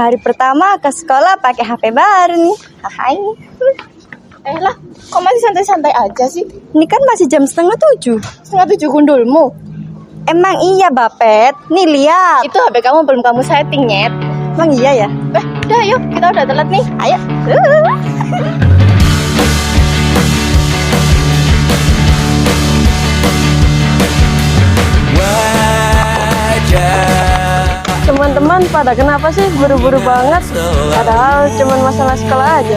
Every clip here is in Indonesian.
Hari pertama ke sekolah pakai HP baru nih. Hai. Lah, kok masih santai-santai aja sih? Ini kan masih jam 6:30. 6:30 gundulmu. Emang iya, Bapet. Nih lihat. Itu HP kamu belum kamu setting, Nyet. Emang iya ya? Udah yuk, kita udah telat nih. Ayo. Teman-teman pada kenapa sih buru-buru banget? Padahal cuma masalah sekolah aja.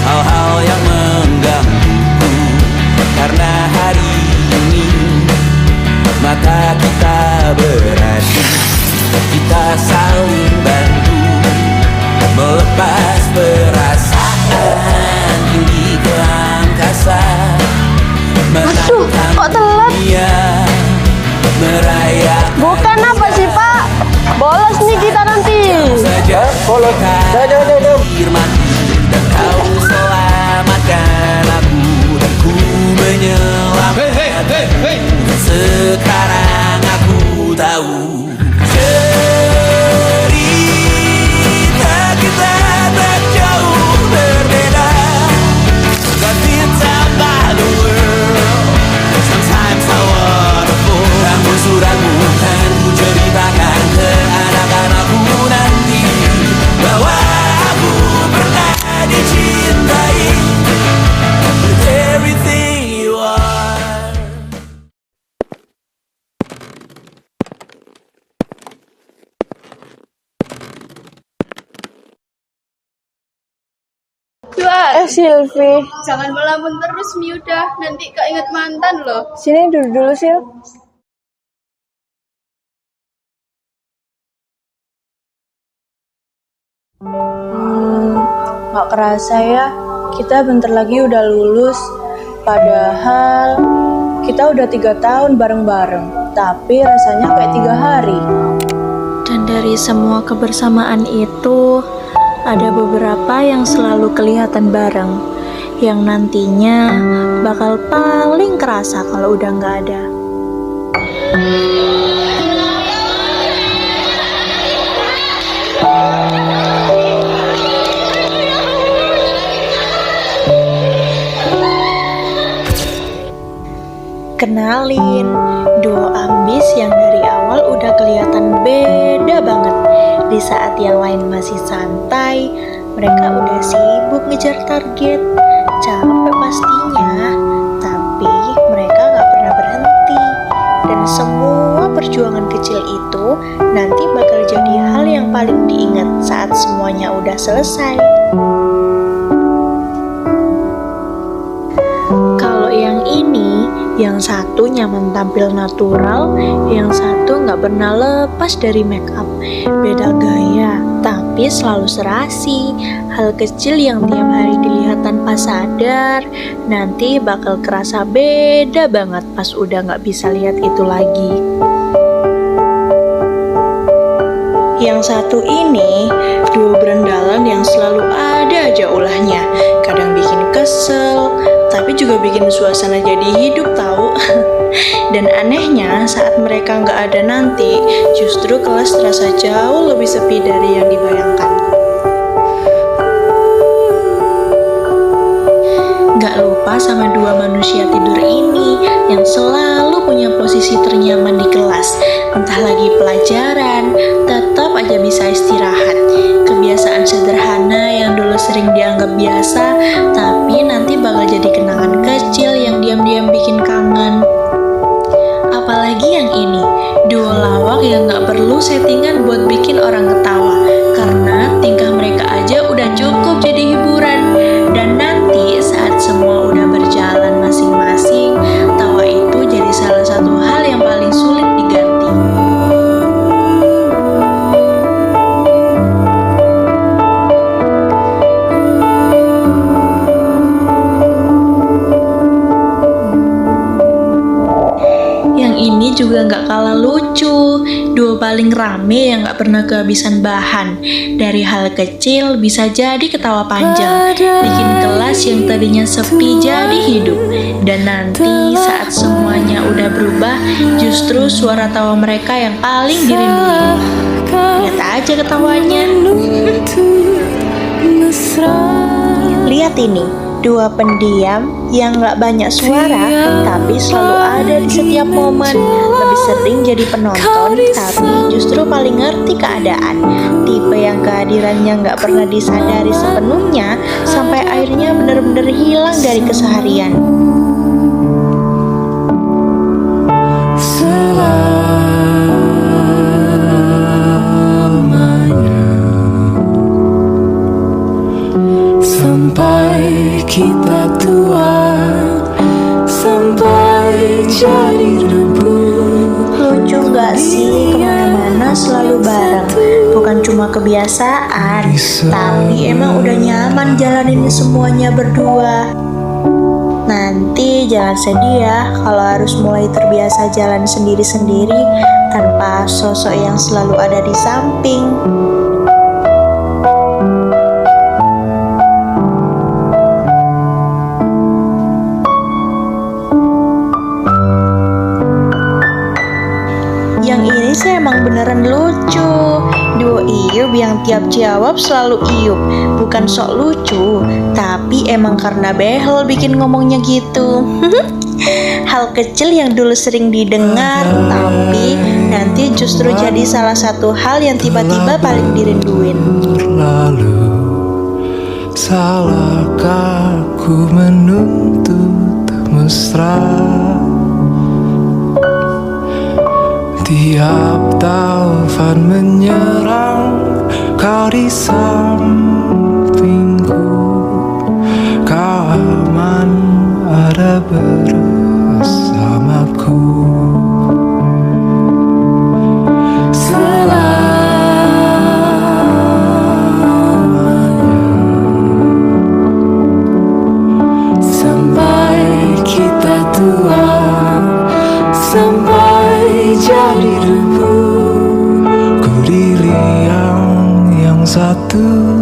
Hal-hal yang menggangguku karena hari ini mata kita beradu, kita saling bantu melepas perasaan tinggi ke angkasa. Aduh, kok telat? Merayakan Bukan apa sih, Pak? Bolos nih kita nanti. saja bolos. dan kau selamatkan aku dan ku menyelamatkan. Sekarang aku tahu cerita kita tak jauh berbeda. But it's about the world. Sometimes I wonderful. Kamu suratmu kan ku ceritakan ke anak-anakku nanti bahwa aku pernah dicintai with everything you are. Silvi, Jangan melamun terus, Miudah. Nanti keinget mantan loh. sini duduk dulu, Sil. Gak kerasa ya, kita bentar lagi udah lulus. Padahal kita udah 3 tahun bareng-bareng, tapi rasanya kayak 3 hari. Dan dari semua kebersamaan itu, ada beberapa yang selalu kelihatan bareng, yang nantinya bakal paling kerasa kalau udah nggak ada. Kenalin, duo ambis yang dari awal udah kelihatan beda banget. Di saat yang lain masih santai, mereka udah sibuk ngejar target. Capek pastinya, tapi mereka gak pernah berhenti. Dan semua perjuangan kecil itu nanti bakal jadi hal yang paling diingat saat semuanya udah selesai. Kalau yang ini, yang satu nyaman tampil natural, yang satu nggak pernah lepas dari make up. Beda gaya, tapi selalu serasi. Hal kecil yang tiap hari dilihat tanpa sadar, nanti bakal kerasa beda banget pas udah nggak bisa lihat itu lagi. Yang satu ini, duo berendalan yang selalu ada aja ulahnya. Kadang bikin kesel, tapi juga bikin suasana jadi hidup tahu. Dan anehnya saat mereka nggak ada nanti, justru kelas terasa jauh lebih sepi dari yang dibayangkan. Nggak lupa sama dua manusia tidur ini yang selalu punya posisi ternyaman di kelas. Entah lagi pelajaran, tetap aja bisa istirahat. Kebiasaan sederhana yang dulu sering dianggap biasa, tapi nanti bakal jadi kenangan kecil yang diam-diam bikin kangen. Apalagi yang ini, duo lawak yang gak perlu settingan buat bikin orang ketawa, karena tingkah mereka aja udah cukup jadi hiburan. Dan nanti saat semua udah berjalan masing-masing, tawa itu jadi salah satu hal yang paling sulit diganti. Ini juga gak kalah lucu, duo paling rame yang gak pernah kehabisan bahan. Dari hal kecil bisa jadi ketawa panjang, bikin kelas yang tadinya sepi jadi hidup. Dan nanti saat semuanya udah berubah, justru suara tawa mereka yang paling dirindui. lihat aja ketawanya. Lihat ini, dua pendiam yang gak banyak suara tapi selalu ada di setiap momen. Lebih sering jadi penonton tapi justru paling ngerti keadaan. Tipe yang kehadirannya gak pernah disadari sepenuhnya sampai akhirnya benar-benar hilang dari keseharian. Sampai kita tua, sampai jadi debu. Lucu gak sih kemana-mana selalu bareng? Bukan cuma kebiasaan, tapi emang udah nyaman jalanin semuanya berdua. Nanti jangan sedih ya kalau harus mulai terbiasa jalan sendiri-sendiri tanpa sosok yang selalu ada di samping. Yang ini sih emang beneran lucu. Duo Iyub yang tiap jawab selalu Iyub. Bukan sok lucu, tapi emang karena behel bikin ngomongnya gitu. Hal kecil yang dulu sering didengar, tapi nanti justru jadi salah satu hal yang tiba-tiba paling dirinduin. Berlalu, salahkah ku menuntut mesra? Tiap taufan menyerang, kau di sampingku. Kau aman ada bersamaku. Selamanya, sampai kita tua, sampai jadi debu. Ku diri yang satu